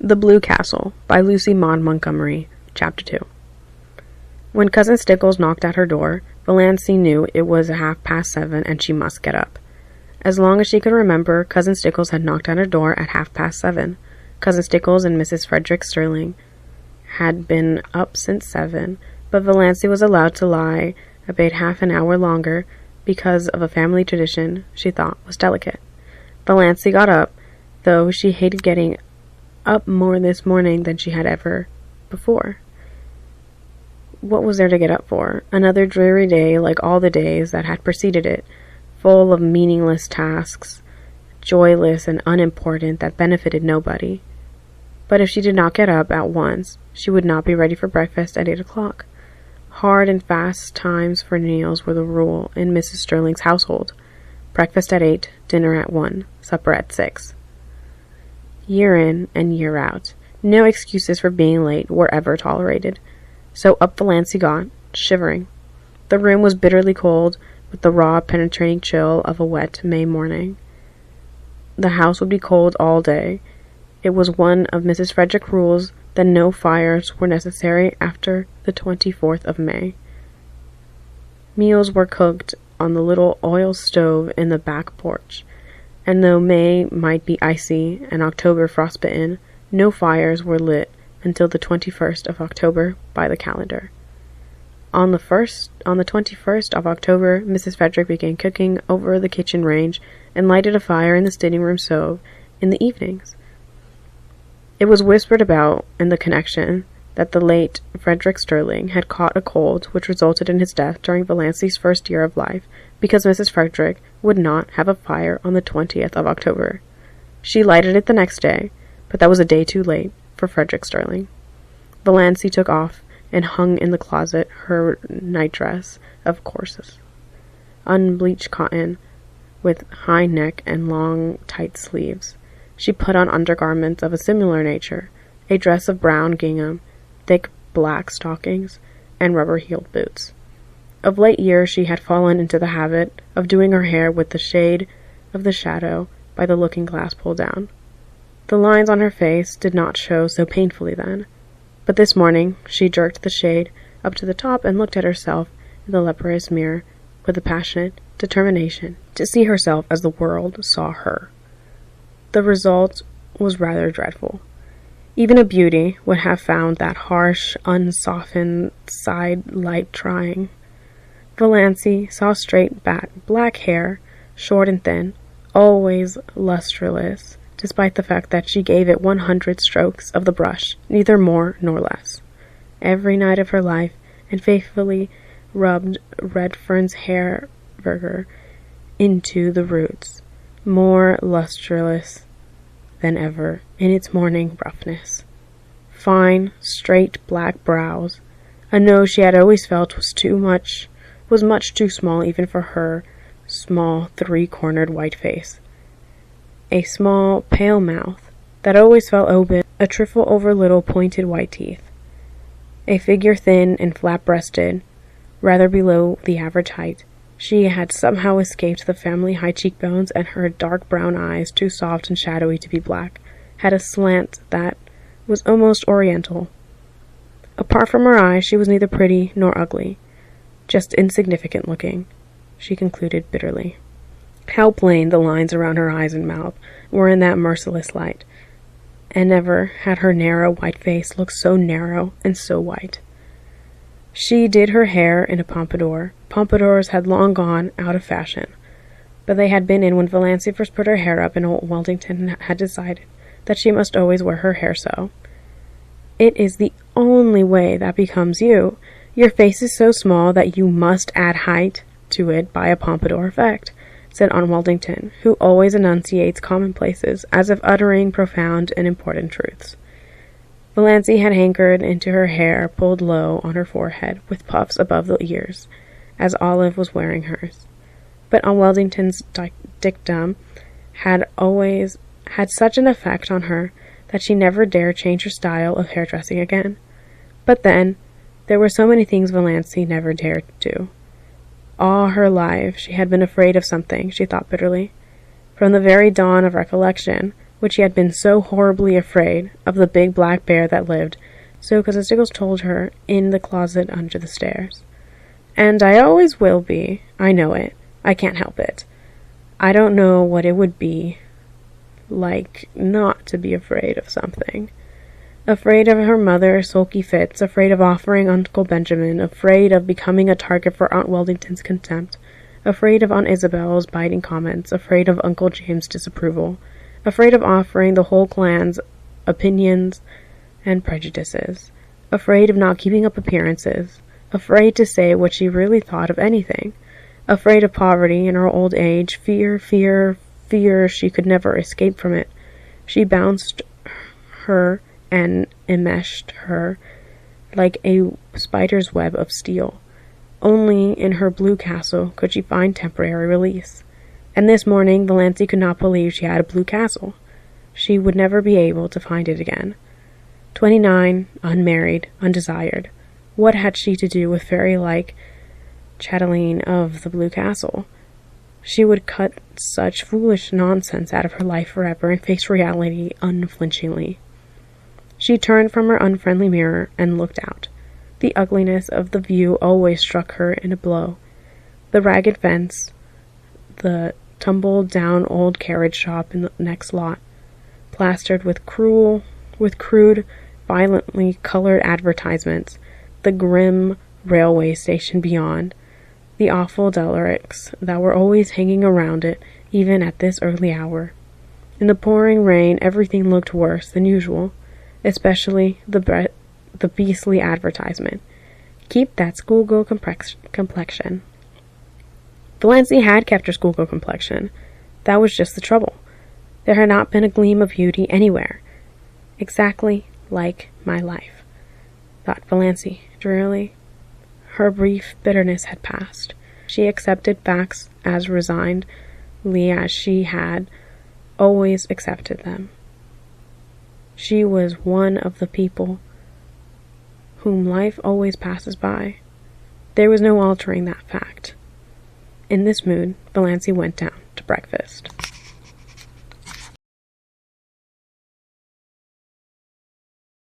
The Blue Castle by Lucy Maud Montgomery, Chapter 2. When Cousin Stickles knocked at her door, Valancy knew it was 7:30 and she must get up. As long as she could remember, Cousin Stickles had knocked at her door at 7:30. Cousin Stickles and Mrs. Frederick Sterling had been up since 7, but Valancy was allowed to lie about half an hour longer because of a family tradition she thought was delicate. Valancy got up, though she hated getting up more this morning than she had ever before. What was there to get up for? Another dreary day like all the days that had preceded it, full of meaningless tasks, joyless and unimportant, that benefited nobody. But if she did not get up at once, she would not be ready for breakfast at 8 o'clock. Hard and fast times for meals were the rule in Mrs. Sterling's household. Breakfast at 8, dinner at 1, supper at 6. Year in and year out, no excuses for being late were ever tolerated. So up Valancy got, shivering. The room was bitterly cold, with the raw, penetrating chill of a wet May morning. The house would be cold all day. It was one of Mrs. Frederick's rules that no fires were necessary after the 24th of May. Meals were cooked on the little oil stove in the back porch, and though May might be icy and October frostbitten, no fires were lit until the 21st of October by the calendar. On the 21st of October, Mrs. Frederick began cooking over the kitchen range and lighted a fire in the sitting room stove in the evenings. It was whispered about in the connection that the late Frederick Sterling had caught a cold which resulted in his death during Valancy's first year of life, because Mrs. Frederick would not have a fire on the 20th of October. She lighted it the next day, but that was a day too late for Frederick Sterling. Valancy took off and hung in the closet her nightdress of coarse, unbleached cotton, with high neck and long, tight sleeves. She put on undergarments of a similar nature, a dress of brown gingham, thick black stockings, and rubber-heeled boots. Of late years she had fallen into the habit of doing her hair with the shade of the shadow by the looking-glass pulled down. The lines on her face did not show so painfully then, but this morning she jerked the shade up to the top and looked at herself in the leprous mirror with a passionate determination to see herself as the world saw her. The result was rather dreadful. Even a beauty would have found that harsh, unsoftened side light trying. Valancy saw straight back, black hair, short and thin, always lustreless, despite the fact that she gave it 100 strokes of the brush, neither more nor less, every night of her life, and faithfully rubbed Redfern's hair burger into the roots, more lustreless than ever in its morning roughness. Fine, straight black brows, a nose she had always felt was much too small even for her small, three-cornered white face. A small, pale mouth that always fell open, a trifle over little pointed white teeth. A figure thin and flat-breasted, rather below the average height. She had somehow escaped the family high cheekbones, and her dark brown eyes, too soft and shadowy to be black, had a slant that was almost oriental. Apart from her eyes, she was neither pretty nor ugly, just insignificant looking, she concluded bitterly. How plain the lines around her eyes and mouth were in that merciless light, and never had her narrow white face looked so narrow and so white. She did her hair in a pompadour. Pompadours had long gone out of fashion, but they had been in when Valancy first put her hair up, and old Weldington had decided that she must always wear her hair so. It is the only way that becomes you. Your face is so small that you must add height to it by a pompadour effect, said Aunt Weldington, who always enunciates commonplaces as if uttering profound and important truths. Valancy had hankered into her hair pulled low on her forehead with puffs above the ears, as Olive was wearing hers. But Aunt Weldington's dictum had always had such an effect on her that she never dared change her style of hairdressing again. But then, there were so many things Valancy never dared do. All her life she had been afraid of something, she thought bitterly. From the very dawn of recollection, which she had been so horribly afraid of the big black bear that lived, so Cousin Stickles told her, in the closet under the stairs. And I always will be. I know it. I can't help it. I don't know what it would be like not to be afraid of something. Afraid of her mother's sulky fits, afraid of offering Uncle Benjamin, afraid of becoming a target for Aunt Weldington's contempt, afraid of Aunt Isabel's biting comments, afraid of Uncle James' disapproval, afraid of offering the whole clan's opinions and prejudices, afraid of not keeping up appearances, afraid to say what she really thought of anything, afraid of poverty in her old age, fear she could never escape from it. She bounced her and enmeshed her like a spider's web of steel. Only in her blue castle could she find temporary release. And this morning Valancy could not believe she had a blue castle. She would never be able to find it again. 29, unmarried, undesired. What had she to do with fairy-like Chatelaine of the Blue Castle? She would cut such foolish nonsense out of her life forever and face reality unflinchingly. She turned from her unfriendly mirror and looked out. The ugliness of the view always struck her in a blow. The ragged fence, the tumbled-down old carriage shop in the next lot, plastered with crude, violently colored advertisements, the grim railway station beyond, the awful derricks that were always hanging around it, even at this early hour. In the pouring rain, everything looked worse than usual, especially the beastly advertisement. Keep that schoolgirl complexion. Valancy had kept her schoolgirl complexion. That was just the trouble. There had not been a gleam of beauty anywhere. Exactly like my life, thought Valancy drearily. Her brief bitterness had passed. She accepted facts as resignedly as she had always accepted them. She was one of the people whom life always passes by. There was no altering that fact. In this mood, Valancy went down to breakfast.